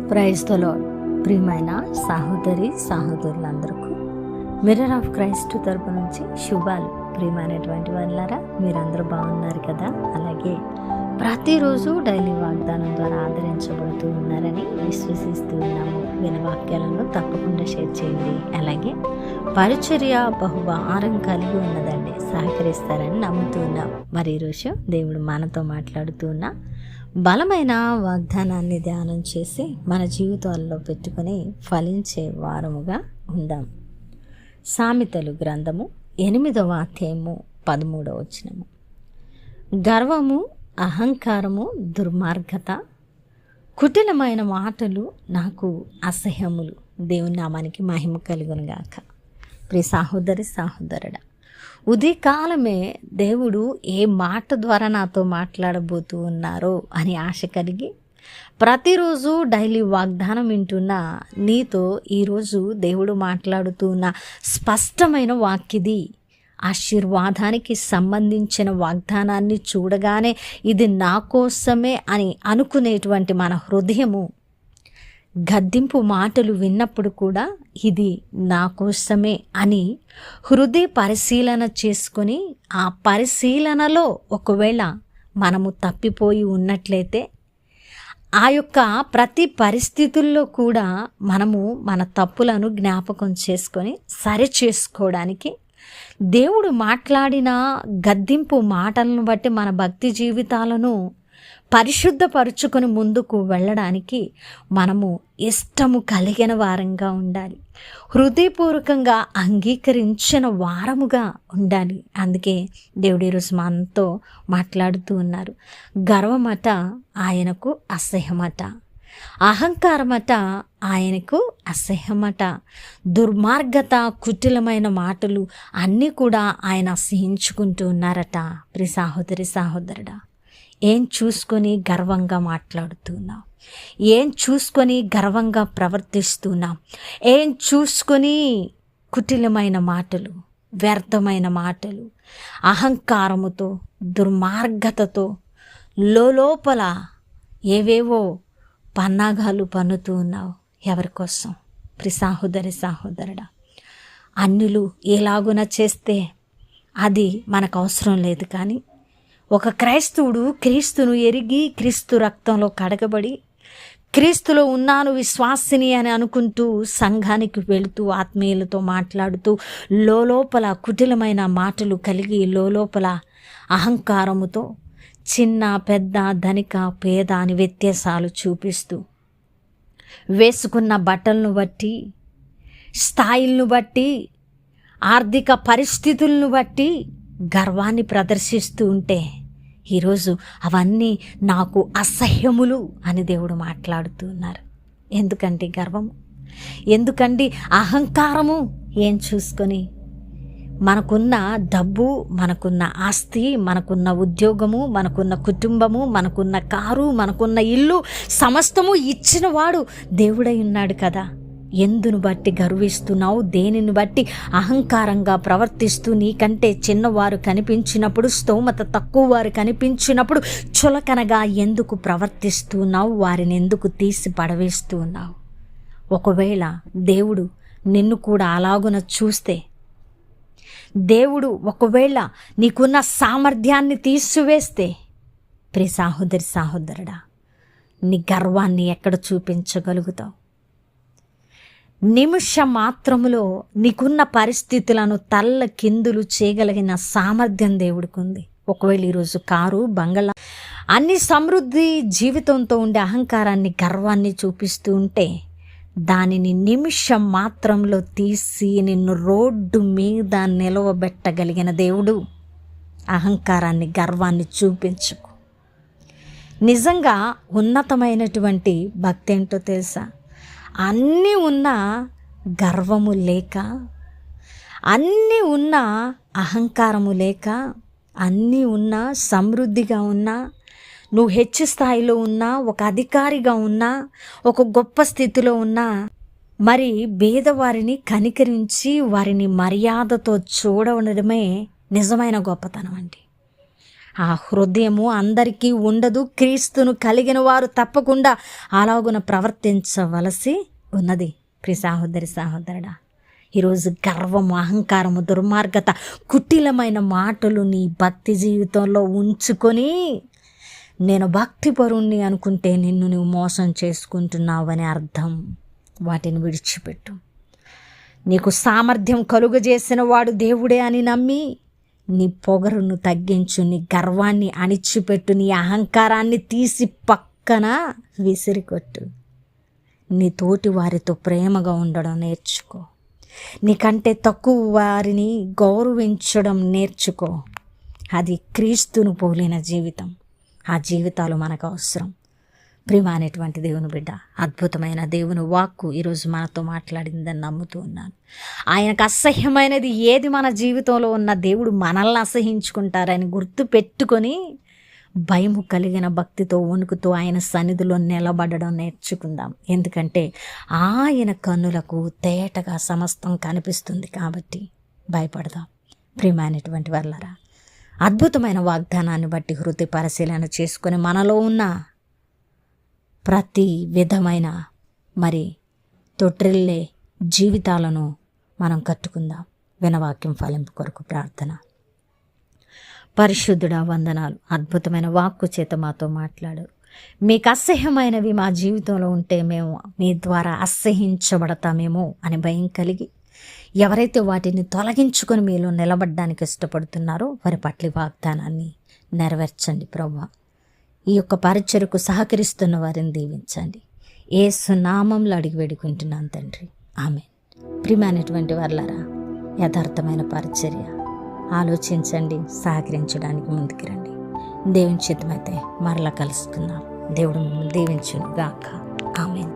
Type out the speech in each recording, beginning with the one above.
Praise the lord. ప్రియమైన సహోదరి సహోదరులందరికీ mirror of Christ తరపు నుంచి శుభాలు. ప్రియమైనటువంటి వాళ్ళారా, మీరందరూ బాగున్నారు కదా? అలాగే ప్రతిరోజు డైలీ వాగ్దానం ద్వారా ఆదరించబడుతూ ఉన్నారని విశ్వసిస్తూ ఉన్నాము. విని వాక్యాలను తప్పకుండా షేర్ చేయండి. అలాగే పరిచర్య బహుభారం కలిగి ఉన్నదండి, సహకరిస్తారని నమ్ముతూ ఉన్నాం. మరి ఈరోజు దేవుడు మనతో మాట్లాడుతూ ఉన్న బలమైన వాగ్దానాన్ని ధ్యానం చేసి మన జీవితాల్లో పెట్టుకుని ఫలించే వారముగా ఉందాం. సామెతలు గ్రంథము 8వ అధ్యాయము 13వ వచనము. గర్వము, అహంకారము, దుర్మార్గత, కుటిలమైన మాటలు నాకు అసహ్యములు. దేవుని నామానికి మహిమ కలుగునుగాక. ప్రియ సహోదరి సహోదరుడా, ఉదయకాలమే దేవుడు ఏ మాట ద్వారా నాతో మాట్లాడబోతూ ఉన్నారో అని ఆశ కలిగి ప్రతిరోజు డైలీ వాగ్దానం వింటున్న నీతో ఈరోజు దేవుడు మాట్లాడుతూ ఉన్న స్పష్టమైన వాక్యది. ఆశీర్వాదానికి సంబంధించిన వాగ్దానాన్ని చూడగానే ఇది నా కోసమే అని అనుకునేటువంటి మన హృదయము, గద్దింపు మాటలు విన్నప్పుడు కూడా ఇది నా కోసమే అని హృదయ పరిశీలన చేసుకొని, ఆ పరిశీలనలో ఒకవేళ మనము తప్పిపోయి ఉన్నట్లయితే ఆ యొక్క ప్రతి పరిస్థితుల్లో కూడా మనము మన తప్పులను జ్ఞాపకం చేసుకొని సరి చేసుకోవడానికి, దేవుడు మాట్లాడిన గద్దింపు మాటలను బట్టి మన భక్తి జీవితాలను పరిశుద్ధపరుచుకొని ముందుకు వెళ్ళడానికి మనము ఇష్టము కలిగిన వారంగా ఉండాలి. హృదయపూర్వకంగా అంగీకరించిన వారముగా ఉండాలి. అందుకే దేవుడు ఈరోజు మనతో మాట్లాడుతూ ఉన్నారు. గర్వమట ఆయనకు అసహ్యమట, అహంకారమట ఆయనకు అసహ్యమట, దుర్మార్గత, కుటిలమైన మాటలు అన్నీ కూడా ఆయన అసహించుకుంటూ ఉన్నారట. ప్రియ సహోదరి సహోదరుడా, ఏం చూసుకొని గర్వంగా మాట్లాడుతున్నావు? ఏం చూసుకొని గర్వంగా ప్రవర్తిస్తున్నావు? ఏం చూసుకొని కుటిలమైన మాటలు, వ్యర్థమైన మాటలు, అహంకారముతో, దుర్మార్గతతో లోపల ఏవేవో పన్నాగాలు పన్నుతూ ఉన్నావు. ఎవరి కోసం? ప్రియ సహోదరి సహోదరుడా, అన్యులు ఎలాగున చేస్తే అది మనకు అవసరం లేదు. కానీ ఒక క్రైస్తవుడు క్రీస్తును ఎరిగి, క్రీస్తు రక్తంలో కడగబడి, క్రీస్తులో ఉన్నాను విశ్వాసిని అని అనుకుంటూ సంఘానికి వెళుతూ ఆత్మీయులతో మాట్లాడుతూ లోపల కుటిలమైన మాటలు కలిగి లోపల అహంకారముతో చిన్న పెద్ద, ధనిక పేద అని వ్యత్యాసాలు చూపిస్తూ, వేసుకున్న బట్టలను బట్టి, స్థాయిలను బట్టి, ఆర్థిక పరిస్థితులను బట్టి గర్వాన్ని ప్రదర్శిస్తూ ఉంటే ఈరోజు అవన్నీ నాకు అసహ్యములు అని దేవుడు మాట్లాడుతూ ఉన్నారు. ఎందుకంటే గర్వము, ఎందుకండి అహంకారము? ఏం చూసుకొని మనకున్న డబ్బు, మనకున్న ఆస్తి, మనకున్న ఉద్యోగము, మనకున్న కుటుంబము, మనకున్న కారు, మనకున్న ఇల్లు సమస్తము ఇచ్చినవాడు దేవుడై ఉన్నాడు కదా. ఎందును బట్టి గర్విస్తున్నావు? దేనిని బట్టి అహంకారంగా ప్రవర్తిస్తూ నీకంటే చిన్నవారు కనిపించినప్పుడు, స్తోమత తక్కువ వారు కనిపించినప్పుడు చులకనగా ఎందుకు ప్రవర్తిస్తున్నావు? వారిని ఎందుకు తీసి పడవేస్తున్నావు? ఒకవేళ దేవుడు నిన్ను కూడా అలాగున చూస్తే, దేవుడు ఒకవేళ నీకున్న సామర్థ్యాన్ని తీసివేస్తే, ప్రియ సహోదరి సహోదరుడా, నీ గర్వాన్ని ఎక్కడ చూపించగలుగుతావు? నిమిష మాత్రములో నీకున్న పరిస్థితులను తల్ల కిందులు చేయగలిగిన సామర్థ్యం దేవుడికి ఉంది. ఒకవేళ ఈరోజు కారు, బంగళా, అన్ని సమృద్ధి జీవితంతో ఉండే అహంకారాన్ని, గర్వాన్ని చూపిస్తూ ఉంటే దానిని నిమిషం మాత్రంలో తీసి నిన్ను రోడ్డు మీద నిలవబెట్టగలిగిన దేవుడు. అహంకారాన్ని, గర్వాన్ని చూపించుకు. నిజంగా ఉన్నతమైనటువంటి భక్తి ఏంటో తెలుసా? అన్నీ ఉన్న గర్వము లేక, అన్నీ ఉన్న అహంకారము లేక, అన్నీ ఉన్న సమృద్ధిగా ఉన్నా, నువ్వు హెచ్చు స్థాయిలో ఉన్నా, ఒక అధికారిగా ఉన్నా, ఒక గొప్ప స్థితిలో ఉన్నా, మరి పేదవారిని కనికరించి వారిని మర్యాదతో చూడడమే నిజమైన గొప్పతనం అండి. ఆ హృదయము అందరికీ ఉండదు. క్రీస్తును కలిగిన వారు తప్పకుండా అలాగున ప్రవర్తించవలసి ఉన్నది. ప్రియ సహోదరి సహోదరుడా, ఈరోజు గర్వము, అహంకారము, దుర్మార్గత, కుటిలమైన మాటలు నీ భక్తి జీవితంలో ఉంచుకొని నేను భక్తిపరుణ్ణి అనుకుంటే నిన్ను నువ్వు మోసం చేసుకుంటున్నావని అర్థం. వాటిని విడిచిపెట్టు. నీకు సామర్థ్యం కలుగజేసిన వాడు దేవుడే అని నమ్మి నీ పొగరును తగ్గించు, నీ గర్వాన్ని అణిచిపెట్టు, నీ అహంకారాన్ని తీసి పక్కన విసిరికొట్టు. నీ తోటి వారితో ప్రేమగా ఉండడం నేర్చుకో. నీకంటే తక్కువ వారిని గౌరవించడం నేర్చుకో. అది క్రీస్తును పోలిన జీవితం. ఆ జీవితాలు మనకు అవసరం. ప్రియమైనటువంటి దేవుని బిడ్డ, అద్భుతమైన దేవుని వాక్కు ఈరోజు మనతో మాట్లాడిందని నమ్ముతూ ఉన్నాను. ఆయనకు అసహ్యమైనది ఏది మన జీవితంలో ఉన్న దేవుడు మనల్ని అసహించుకుంటారని గుర్తు పెట్టుకొని భయము కలిగిన భక్తితో వణుకుతూ ఆయన సన్నిధిలో నిలబడడం నేర్చుకుందాం. ఎందుకంటే ఆయన కన్నులకు తేటగా సమస్తం కనిపిస్తుంది కాబట్టి భయపడదాం. ప్రియమైనటువంటి వాళ్ళరా, అద్భుతమైన వాగ్దానాన్ని బట్టి హృదయ పరిశీలన చేసుకొని మనలో ఉన్న ప్రతి విధమైన తొట్టిల్లే జీవితాలను మనం కట్టుకుందాం. వినవాక్యం ఫలింపు కొరకు ప్రార్థన. పరిశుద్ధుడా, వందనాలు. అద్భుతమైన వాక్కు చేత మాతో మాట్లాడారు. మీకు అసహ్యమైనవి మా జీవితంలో ఉంటే మేము మీ ద్వారా అసహ్యించబడతామేమో అని భయం కలిగి ఎవరైతే వాటిని తొలగించుకొని మీలో నిలబడడానికి ఇష్టపడుతున్నారో వారి పట్ల వాగ్దానాన్ని నెరవేర్చండి ప్రభువా. ఈ యొక్క పరిచర్యకు సహకరిస్తున్న వారిని దీవించండి. యేసు నామంలో అడిగి వేడుకుంటున్నాను తండ్రి, ఆమేన్. ప్రియమైనటువంటి వారలారా, యథార్థమైన పరిచర్య ఆలోచించండి, సహకరించడానికి ముందుకు రండి. దేవుని చిత్తమైతే మరలా కలుసుకుందాం. దేవుడు మిమ్మల్ని దీవించును గాక. ఆమేన్.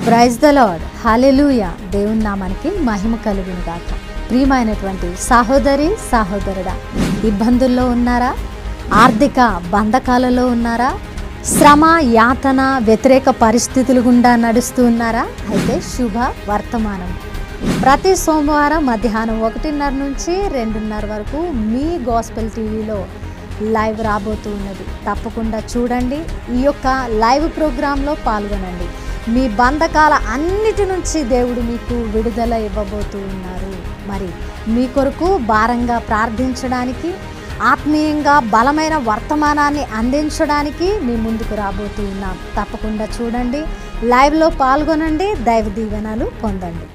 ప్రైజ్ ద లార్డ్, హల్లెలూయా. దేవుని నామానికి మహిమ కలుగును గాక. ప్రియమైనటువంటి సహోదరి సహోదరుడా, ఇబ్బందుల్లో ఉన్నారా? ఆర్థిక బంధకాలలో ఉన్నారా? శ్రమ, యాతన, వ్యతిరేక పరిస్థితులు గుండా నడుస్తూ ఉన్నారా? అయితే శుభ వర్తమానం. ప్రతి సోమవారం మధ్యాహ్నం 1:30 నుంచి 2:30 వరకు మీ గాస్పెల్ టీవీలో లైవ్ రాబోతూ ఉన్నది. తప్పకుండా చూడండి. ఈ యొక్క లైవ్ ప్రోగ్రాంలో పాల్గొనండి. మీ బంధకాల అన్నిటి నుంచి దేవుడు మీకు విడుదల ఇవ్వబోతూ ఉన్నారు. మరి మీ కొరకు భారంగా ప్రార్థించడానికి, ఆత్మీయంగా బలమైన వర్తమానాన్ని అందించడానికి మీ ముందుకు రాబోతూ ఉన్నాం. తప్పకుండా చూడండి, లైవ్లో పాల్గొనండి, దైవ దీవెనలు పొందండి.